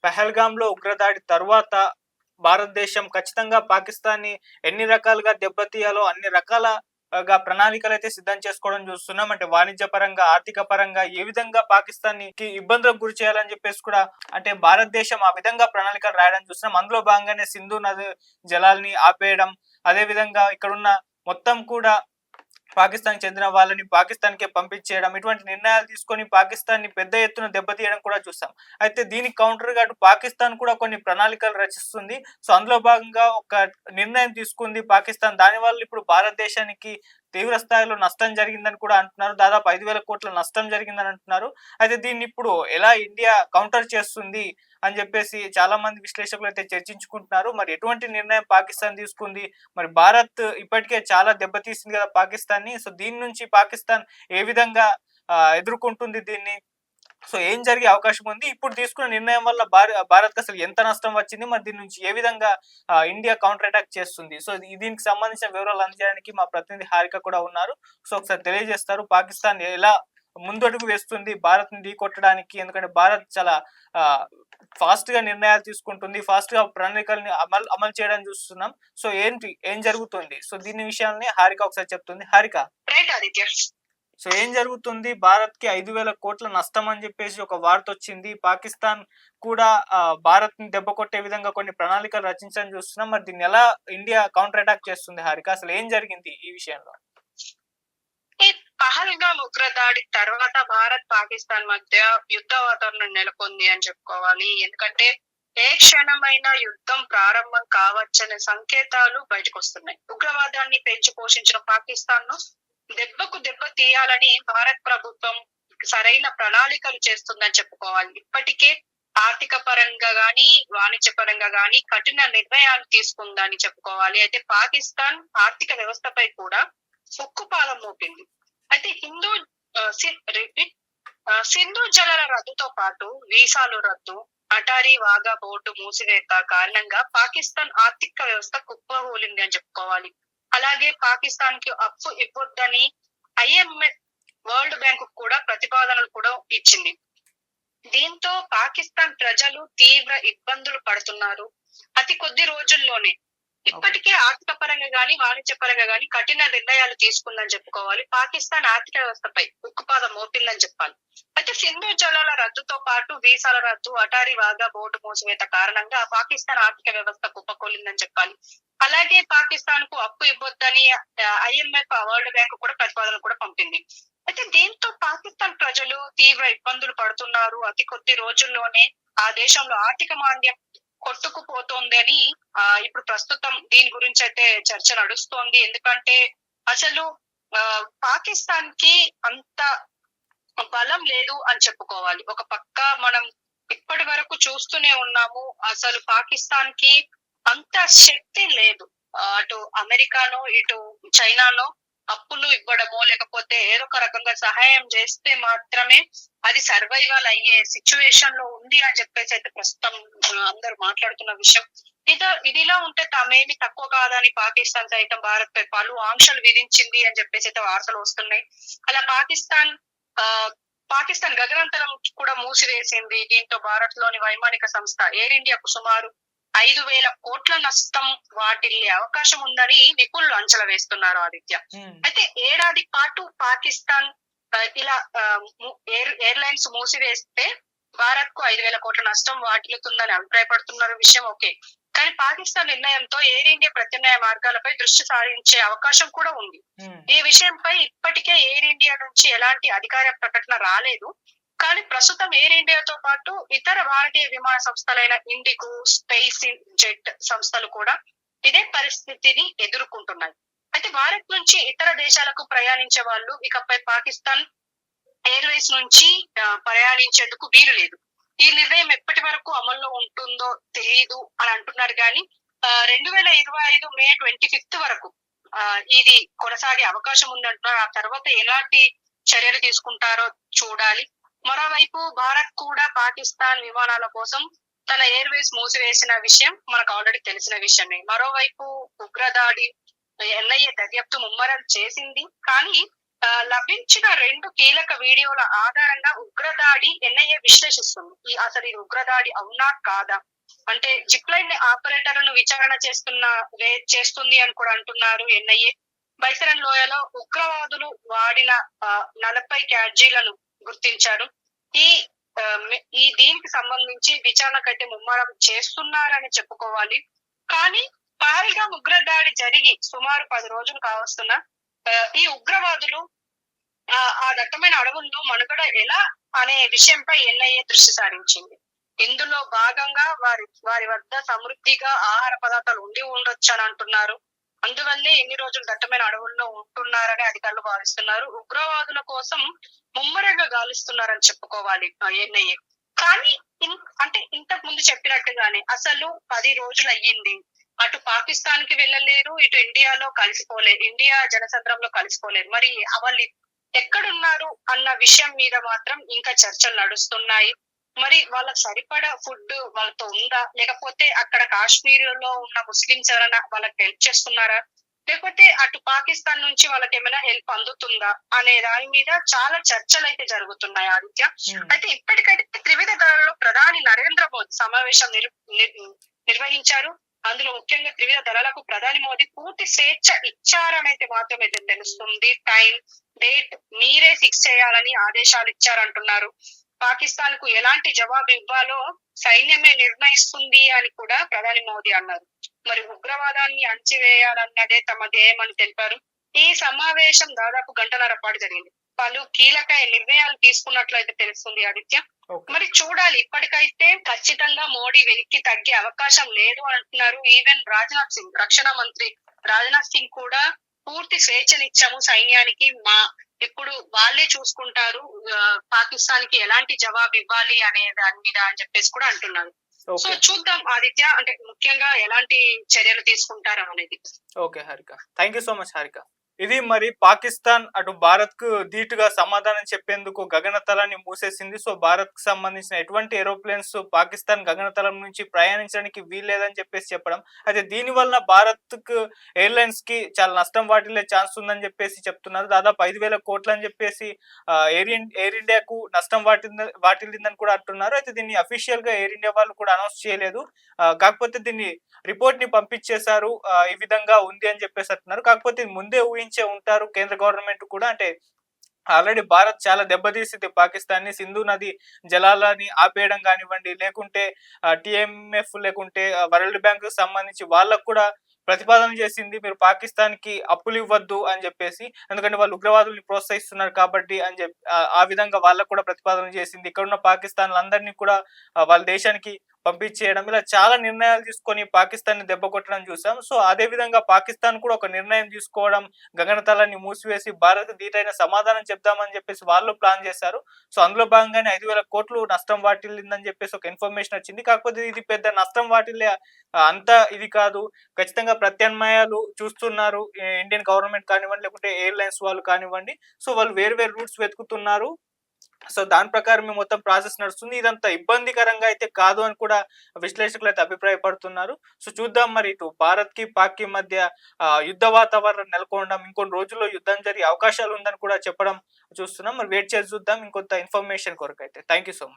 పహల్గామ్‌లో ఉగ్రదాడి తరువాత భారతదేశం ఖచ్చితంగా పాకిస్తాన్‌ని ఎన్ని రకాలుగా దెబ్బతీయాలో అన్ని రకాల ప్రణాళికలైతే సిద్ధం చేసుకోవడం చూస్తున్నాం. అంటే వాణిజ్యపరంగా, ఆర్థిక పరంగా ఏ విధంగా పాకిస్తాన్‌కి ఇబ్బందులకు గురి చేయాలని చెప్పేసి కూడా అంటే భారతదేశం ఆ విధంగా ప్రణాళికలు రాయడం చూస్తున్నాం. అందులో భాగంగానే సింధు నది జలాల్ని ఆపేయడం, అదే విధంగా ఇక్కడున్న మొత్తం కూడా పాకిస్తాన్‌కి చెందిన వాళ్ళని పాకిస్తాన్‌కే పంపించేయడం, ఇటువంటి నిర్ణయాలు తీసుకొని పాకిస్తాన్‌ని పెద్ద ఎత్తున దెబ్బతీయడం కూడా చూసాం. అయితే దీనికి కౌంటర్‌గా అటు పాకిస్తాన్ కూడా కొన్ని ప్రణాళికలు రచిస్తుంది. సో, అందులో భాగంగా ఒక నిర్ణయం తీసుకుంది పాకిస్తాన్. దానివల్ల ఇప్పుడు భారతదేశానికి తీవ్ర స్థాయిలో నష్టం జరిగిందని కూడా అంటున్నారు. దాదాపు 5,000 కోట్ల నష్టం జరిగిందని అంటున్నారు. అయితే దీన్నిప్పుడు ఎలా ఇండియా కౌంటర్ చేస్తుంది అని చెప్పేసి చాలా మంది విశ్లేషకులైతే చర్చించుకుంటున్నారు. మరి ఎటువంటి నిర్ణయం పాకిస్తాన్ తీసుకుంది? మరి భారత్ ఇప్పటికే చాలా దెబ్బతీసింది కదా పాకిస్తాన్‌ని. సో, దీని నుంచి పాకిస్తాన్ ఏ విధంగా ఎదుర్కొంటుంది దీన్ని? సో, ఏం జరిగే అవకాశం ఉంది? ఇప్పుడు తీసుకున్న నిర్ణయం వల్ల భారత్‌కి అసలు ఎంత నష్టం వచ్చింది? మరి దీని నుంచి ఏ విధంగా ఇండియా కౌంటర్ అటాక్ చేస్తుంది? సో, దీనికి సంబంధించిన వివరాలు అందజేయడానికి మా ప్రతినిధి హారిక కూడా ఉన్నారు. సో, ఒకసారి తెలియజేస్తారు పాకిస్తాన్ ఎలా ముందడుగు వేస్తుంది భారత్‌ని ఢీకొట్టడానికి? ఎందుకంటే భారత్ చాలా ఆహ్, ఫాస్ట్‌గా నిర్ణయాలు తీసుకుంటుంది. ఫాస్ట్‌గా ప్రణాళికల్ని అమలు చేయడం చూస్తున్నాం. సో, ఏం జరుగుతుంది? సో, దీని విషయాల్ని హారిక ఒకసారి చెప్తుంది. హారిక. రైట్ ఆదిత్య. సో, ఏం జరుగుతుంది? భారత్‌కి 5,000 కోట్ల నష్టం అని జెప్పేసి ఒక వార్తొచ్చింది. పాకిస్తాన్ కూడా భారత్‌ని దెబ్బ కొట్టే విధంగా కొన్ని ప్రణాళికలు రచించడం చూస్తున్నాం. మరి దీన్నెలా ఇండియా కౌంటర్ అటాక్ చేస్తుంది హారిక? అసలు ఏం జరిగింది ఈ విషయంలో? ఈ పహల్గామ్ ఉగ్రదాడి తర్వాత భారత్, పాకిస్తాన్ మధ్య యుద్ధ వాతావరణం నెలకొంది అని చెప్పుకోవాలి. ఎందుకంటే ఏ క్షణమైనా యుద్ధం ప్రారంభం కావచ్చనే సంకేతాలు బయటకొస్తున్నాయి. ఉగ్రవాదాన్ని పెంచి పోషించిన పాకిస్తాన్ ను దెబ్బకు దెబ్బ తీయాలని భారత్ ప్రభుత్వం సరైన ప్రణాళికలు చేస్తుందని చెప్పుకోవాలి. ఇప్పటికే ఆర్థిక పరంగా గాని, వాణిజ్య పరంగా గాని కఠిన నిర్ణయాలు తీసుకుందని చెప్పుకోవాలి. అయితే పాకిస్తాన్ ఆర్థిక వ్యవస్థపై కూడా ఉక్కుపాదం మోపింది. అయితే సింధు జలాల రద్దుతో పాటు వీసాలు రద్దు, అటారీ వాఘా బోర్డు మూసివేత కారణంగా పాకిస్తాన్ ఆర్థిక వ్యవస్థ కుప్పకూలింది అని చెప్పుకోవాలి. అలాగే పాకిస్తాన్ కి అప్పు ఇవ్వొద్దని ఐఎంఎఫ్, వరల్డ్ బ్యాంక్ కూడా ప్రతిపాదనలు కూడా ఇచ్చింది. దీంతో పాకిస్తాన్ ప్రజలు తీవ్ర ఇబ్బందులు పడుతున్నారు. అతి కొద్ది రోజుల్లోనే ఇప్పటికే ఆర్థిక పరంగా గాని, వాణిజ్య పరంగా గాని కఠిన నిర్ణయాలు తీసుకుందని చెప్పుకోవాలి. పాకిస్తాన్ ఆర్థిక వ్యవస్థపై ఉక్కుపాదం మోపిందని చెప్పాలి. అయితే సింధు జలాల రద్దుతో పాటు వీసాల రద్దు, అటారీ వాఘా బోర్డు మూసివేత కారణంగా పాకిస్తాన్ ఆర్థిక వ్యవస్థ కుప్పకూలిందని చెప్పాలి. అలాగే పాకిస్తాన్ కు అప్పు ఇవ్వొద్దని ఐఎంఎఫ్, వరల్డ్ బ్యాంక్ కూడా ప్రతిపాదన కూడా పంపింది. అయితే దీంతో పాకిస్తాన్ ప్రజలు తీవ్ర ఇబ్బందులు పడుతున్నారు. అతి కొద్ది రోజుల్లోనే ఆ దేశంలో ఆర్థిక మాంద్యం కొట్టుకుపోతోంది అని ఇప్పుడు ప్రస్తుతం దీని గురించి అయితే చర్చ నడుస్తోంది. ఎందుకంటే అసలు పాకిస్తాన్ కి అంత బలం లేదు అని చెప్పుకోవాలి. ఒక పక్క మనం ఇప్పటి వరకు చూస్తూనే ఉన్నాము. అసలు పాకిస్తాన్ కి అంత శక్తి లేదు. అటు అమెరికానో, ఇటు చైనానో అప్పులు ఇవ్వడమో లేకపోతే ఏదో ఒక రకంగా సహాయం చేస్తే మాత్రమే అది సర్వైవల్ అయ్యే సిచ్యువేషన్ లో ఉంది అని చెప్పేసి అయితే ప్రస్తుతం అందరూ మాట్లాడుతున్న విషయం. ఇదిలా ఉంటే తామేమి తక్కువ కాదని పాకిస్తాన్ సైతం భారత్ పై పలు ఆంక్షలు విధించింది అని చెప్పేసి అయితే వార్తలు వస్తున్నాయి. అలా పాకిస్తాన్ గగనంతరం కూడా మూసివేసింది. దీంతో భారత్ లోని వైమానిక సంస్థ ఎయిర్ ఇండియాకు సుమారు 5,000 కోట్ల నష్టం వాటిల్లే అవకాశం ఉందని నిపుణులు అంచనా వేస్తున్నారు ఆదిత్య. అయితే ఏడాది పాటు పాకిస్తాన్ ఇలా ఎయిర్లైన్స్ మూసివేస్తే భారత్ కు 5,000 కోట్ల నష్టం వాటిల్లుతుందని అభిప్రాయపడుతున్నారు. విషయం ఓకే, కానీ పాకిస్తాన్ నిర్ణయంతో ఎయిర్ ఇండియా ప్రత్యామ్నాయ మార్గాలపై దృష్టి సారించే అవకాశం కూడా ఉంది. ఈ విషయంపై ఇప్పటికే ఎయిర్ ఇండియా నుంచి ఎలాంటి అధికార ప్రకటన రాలేదు. కానీ ప్రస్తుతం ఎయిర్ ఇండియాతో పాటు ఇతర భారతీయ విమాన సంస్థలైన ఇండిగో, స్పేస్ జెట్ సంస్థలు కూడా ఇదే పరిస్థితిని ఎదుర్కొంటున్నాయి. అయితే భారత్ నుంచి ఇతర దేశాలకు ప్రయాణించే వాళ్ళు ఇకపై పాకిస్తాన్ ఎయిర్వేస్ నుంచి ప్రయాణించేందుకు వీలు లేదు. ఈ నిర్ణయం ఎప్పటి వరకు అమల్లో ఉంటుందో తెలియదు అని అంటున్నారు. కానీ 2025 మే 25 వరకు ఇది కొనసాగే అవకాశం ఉందంటున్నారు. ఆ తర్వాత ఎలాంటి చర్యలు తీసుకుంటారో చూడాలి. మరోవైపు భారత్ కూడా పాకిస్తాన్ విమానాల కోసం తన ఎయిర్వేస్ మూసివేసిన విషయం మనకు ఆల్రెడీ తెలిసిన విషయమే. మరోవైపు ఉగ్రదాడి ఎన్ఐఏ దర్యాప్తు ముమ్మరం చేసింది. కానీ లభించిన 2 కీలక వీడియోల ఆధారంగా ఉగ్రదాడి ఎన్ఐఏ విశ్లేషిస్తుంది. అసలు ఇది ఉగ్రదాడి అవునా కాదా? అంటే జిప్ లైన్ ఆపరేటర్లను విచారణ చేస్తుంది అని కూడా అంటున్నారు ఎన్ఐఏ. బైసరన్ లోయలో ఉగ్రవాదులు వాడిన 40 క్యాడ్జీలను గుర్తించారు. ఈ దీనికి సంబంధించి విచారణకైతే ముమ్మరం చేస్తున్నారని చెప్పుకోవాలి. కానీ పహల్గామ్ ఉగ్రదాడి జరిగి సుమారు 10 రోజులు కావస్తున్న ఈ ఉగ్రవాదులు ఆ దట్టమైన అడవుల్లో మనుగడ ఎలా అనే విషయంపై ఎన్ఐఏ దృష్టి సారించింది. ఇందులో భాగంగా వారి వద్ద సమృద్ధిగా ఆహార పదార్థాలు ఉండి ఉండొచ్చు అని అంటున్నారు. అందువల్లే ఇన్ని రోజులు దట్టమైన అడవుల్లో ఉంటున్నారని అధికారులు భావిస్తున్నారు. ఉగ్రవాదుల కోసం ముమ్మరంగా గాలిస్తున్నారని చెప్పుకోవాలి ఎన్ఐఏ. కానీ అంటే ఇంతకు ముందు చెప్పినట్టుగానే అసలు 10 రోజులు అయ్యింది. అటు పాకిస్తాన్ కి వెళ్ళలేరు, ఇటు ఇండియా జనసంద్రంలో కలిసిపోలేరు. మరి వాళ్ళు ఎక్కడున్నారు అన్న విషయం మీద మాత్రం ఇంకా చర్చలు నడుస్తున్నాయి. మరి వాళ్ళకి సరిపడా ఫుడ్ వాళ్ళతో ఉందా, లేకపోతే అక్కడ కాశ్మీర్ లో ఉన్న ముస్లింస్ ఎవరైనా వాళ్ళకి హెల్ప్ చేస్తున్నారా, లేకపోతే అటు పాకిస్తాన్ నుంచి వాళ్ళకి ఏమైనా హెల్ప్ అందుతుందా అనే దాని మీద చాలా చర్చలు అయితే జరుగుతున్నాయి ఆదిత్య. అయితే ఇప్పటికైతే త్రివిధ దళాల్లో ప్రధాని నరేంద్ర మోదీ సమావేశం నిర్వహించారు. అందులో ముఖ్యంగా త్రివిధ దళాలకు ప్రధాని మోదీ పూర్తి స్వేచ్ఛ ఇచ్చారనైతే మాత్రమే తెలుస్తుంది. టైం, డేట్ మీరే ఫిక్స్ చేయాలని ఆదేశాలు ఇచ్చారంటున్నారు. పాకిస్తాన్ కు ఎలాంటి జవాబు ఇవ్వాలో సైన్యమే నిర్ణయిస్తుంది అని కూడా ప్రధాని మోదీ అన్నారు. మరి ఉగ్రవాదాన్ని అణచివేయాలన్నదే తమ ధ్యేయం అని తెలిపారు. ఈ సమావేశం దాదాపు గంటన్నర పాటు జరిగింది. పలు కీలక నిర్ణయాలు తీసుకున్నట్లయితే తెలుస్తుంది ఆదిత్య. మరి చూడాలి. ఇప్పటికైతే ఖచ్చితంగా మోడీ వెనక్కి తగ్గే అవకాశం లేదు అంటున్నారు. ఈవెన్ రాజ్నాథ్ సింగ్, రక్షణ మంత్రి రాజ్నాథ్ సింగ్ కూడా పూర్తి స్వేచ్ఛనిచ్చాము సైన్యానికి, ఇప్పుడు వాళ్ళే చూసుకుంటారు పాకిస్తాన్ కి ఎలాంటి జవాబు ఇవ్వాలి అనే దాని మీద అని చెప్పేసి కూడా అంటున్నారు. సో చూద్దాం ఆదిత్య, అంటే ముఖ్యంగా ఎలాంటి చర్యలు తీసుకుంటారు అనేది. Okay Harika, thank you so much Harika. ఇది మరి పాకిస్తాన్ అటు భారత్ కు ధీటుగా సమాధానం చెప్పేందుకు గగనతలాన్ని మూసేసింది. సో భారత్ కు సంబంధించిన ఎటువంటి ఏరోప్లేన్స్ పాకిస్తాన్ గగనతలం నుంచి ప్రయాణించడానికి వీల్లేదని చెప్పేసి చెప్పడం. అయితే దీని వలన భారత్ కు ఎయిర్లైన్స్ కి చాలా నష్టం వాటిల్లే ఛాన్స్ ఉందని చెప్పేసి చెప్తున్నారు. దాదాపు 5,000 కోట్లు అని చెప్పేసి ఎయిర్ ఇండియాకు నష్టం వాటిల్లిందని కూడా అంటున్నారు. అయితే దీన్ని అఫీషియల్ గా ఎయిర్ ఇండియా వాళ్ళు కూడా అనౌన్స్ చేయలేదు. కాకపోతే దీన్ని రిపోర్ట్ ని పంపించేశారు, ఈ విధంగా ఉంది అని చెప్పేసి అంటున్నారు. కాకపోతే ముందే ఊహించే ఉంటారు కేంద్ర గవర్నమెంట్ కూడా. అంటే ఆల్రెడీ భారత్ చాలా దెబ్బతీసింది పాకిస్తాన్ ని. సింధు నది జలాలని ఆపేయడం కానివ్వండి, లేకుంటే టిఎంఎఫ్, లేకుంటే వరల్డ్ బ్యాంక్ కు సంబంధించి వాళ్ళకు కూడా ప్రతిపాదన చేసింది, మీరు పాకిస్తాన్ కి అప్పులు ఇవ్వద్దు అని చెప్పేసి, ఎందుకంటే వాళ్ళు ఉగ్రవాదుల్ని ప్రోత్సహిస్తున్నారు కాబట్టి అని చెప్పి ఆ విధంగా వాళ్ళకు కూడా ప్రతిపాదన చేసింది. ఇక్కడున్న పాకిస్తాన్లందరినీ కూడా వాళ్ళ దేశానికి పంపించేయడం, ఇలా చాలా నిర్ణయాలు తీసుకొని పాకిస్తాన్ ని దెబ్బ కొట్టడం చూసాం. సో అదే విధంగా పాకిస్తాన్ కూడా ఒక నిర్ణయం తీసుకోవడం, గగనతలాన్ని మూసివేసి భారత్ ధీటైన సమాధానం చెప్దామని చెప్పేసి వాళ్ళు ప్లాన్ చేశారు. సో అందులో భాగంగానే 5,000 కోట్లు నష్టం వాటిల్లిందని చెప్పేసి ఒక ఇన్ఫర్మేషన్ వచ్చింది. కాకపోతే ఇది పెద్ద నష్టం వాటిల్లే అంత ఇది కాదు. ఖచ్చితంగా ప్రత్యామ్నాయాలు చూస్తున్నారు ఇండియన్ గవర్నమెంట్ కానివ్వండి, లేకుంటే ఎయిర్లైన్స్ వాళ్ళు కానివ్వండి. సో వాళ్ళు వేరు వేరు రూట్స్ వెతుకుతున్నారు. సో దాని ప్రకారం మొత్తం ప్రాసెస్ నడుస్తుంది. ఇదంతా ఇబ్బందికరంగా అయితే కాదు అని కూడా విశ్లేషకులు అయితే అభిప్రాయపడుతున్నారు. సో చూద్దాం, మరి ఇటు భారత్ కి పాక్ కి మధ్య యుద్ధ వాతావరణం నెలకొనడం, ఇంకొన్ని రోజుల్లో యుద్ధం జరిగే అవకాశాలు ఉందని కూడా చెప్పడం చూస్తున్నాం. మరి వెయిట్ చేసి చూద్దాం ఇంకొంత ఇన్ఫర్మేషన్ కొరకు అయితే. Thank you so much.